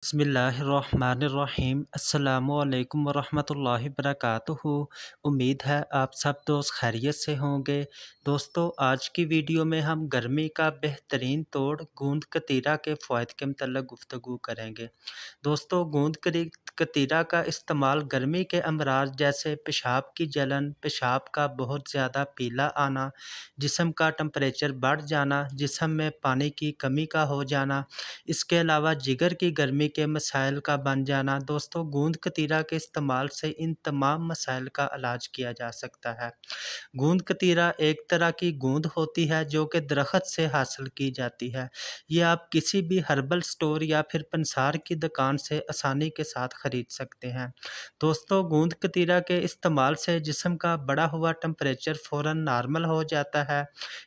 बिस्मिल्लाहिर्रहमानिर्रहीम अस्सलामुअलैकुम वरहमतुल्लाहि वबरकातुहू। उम्मीद है आप सब दोस्त खैरियत से होंगे। दोस्तों, आज की वीडियो में हम गर्मी का बेहतरीन तोड़ गूंद कतीरा के फ़वाइद के मतलब गुफ्तगू करेंगे। दोस्तों, कतीरा का इस्तेमाल गर्मी के अमराज जैसे पेशाब की जलन, पेशाब का बहुत ज़्यादा पीला आना, जिस्म का टेम्परेचर बढ़ जाना, जिस्म में पानी की कमी का हो जाना, इसके अलावा जिगर की गर्मी के मसाइल का बन जाना। दोस्तों, गूंद कतीरा के इस्तेमाल से इन तमाम मसाइल का इलाज किया जा सकता है। गूंद कतीरा एक तरह की गूंद होती है जो कि दरख्त से हासिल की जाती है। ये आप किसी भी हर्बल स्टोर या फिर पंसार की दुकान से आसानी के साथ खरीद सकते हैं। दोस्तों, गूंद कतीरा के इस्तेमाल से जिस्म का बढ़ा हुआ टेम्परेचर फ़ौरन नॉर्मल हो जाता है।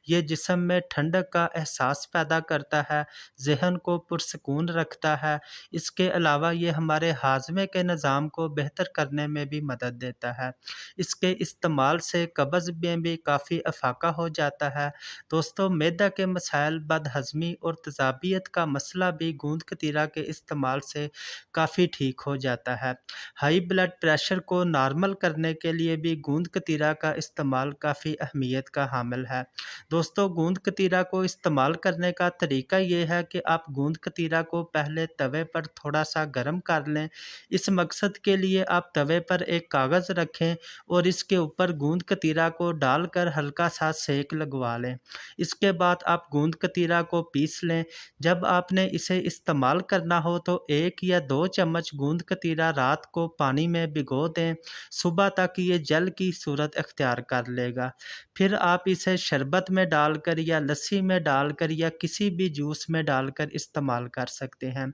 ये जिस्म में ठंडक का एहसास पैदा करता है, ज़हन को पुरसकून रखता है। इसके अलावा ये हमारे हाज़मे के निज़ाम को बेहतर करने में भी मदद देता है। इसके इस्तेमाल से कब्ज़ में भी काफ़ी अफाका हो जाता है। दोस्तों, मैदा के मसाइल, बदहज़मी और तेज़ाबियत का मसला भी गूंद कतीरा के इस्तेमाल से काफ़ी ठीक हो जाता है। हाई ब्लड प्रेशर को नॉर्मल करने के लिए भी गूंद कतीरा का इस्तेमाल काफ़ी अहमियत का हामिल है। दोस्तों, गूंद कतीरा को इस्तेमाल करने का तरीका ये है कि आप गूंद कतीरा को पहले तवे पर थोड़ा सा गर्म कर लें। इस मकसद के लिए आप तवे पर एक कागज़ रखें और इसके ऊपर गूंद कतीरा को डालकर हल्का सा सेक लगवा लें। इसके बाद आप गूंद कतीरा को पीस लें। जब आपने इसे इस्तेमाल करना हो तो 1 या 2 चम्मच गूंद कतीरा रात को पानी में भिगो दें। सुबह तक ये जल की सूरत अख्तियार कर लेगा। फिर आप इसे शरबत में डालकर या लस्सी में डालकर या किसी भी जूस में डालकर इस्तेमाल कर सकते हैं।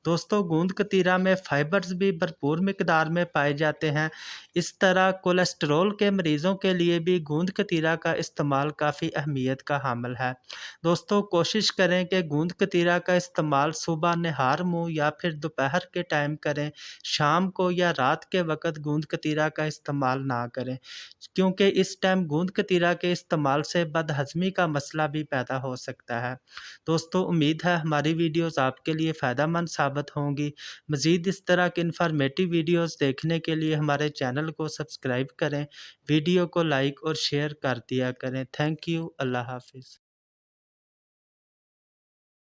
दोस्तों, गूंद कतीरा में फाइबर्स भी भरपूर मिकदार में पाए जाते हैं। इस तरह कोलेस्ट्रॉल के मरीज़ों के लिए भी गूंद कतीरा का इस्तेमाल काफ़ी अहमियत का हामिल है। दोस्तों, कोशिश करें कि गूंद कतीरा का इस्तेमाल सुबह नहार मुँह या फिर दोपहर के टाइम करें। शाम को या रात के वक़्त गूंद कतीरा का इस्तेमाल ना करें, क्योंकि इस टाइम गूंद कतीरा के इस्तेमाल से बदहज़मी का मसला भी पैदा हो सकता है। दोस्तों, उम्मीद है हमारी वीडियोज़ आपके लिए फ़ायदेमंद साबित होंगी। मज़ीद इस तरह के इन्फॉर्मेटिव वीडियोज़ देखने के लिए हमारे चैनल को सब्सक्राइब करें, वीडियो को लाइक और शेयर कर दिया करें। Thank you. अल्लाह हाफ़िज़।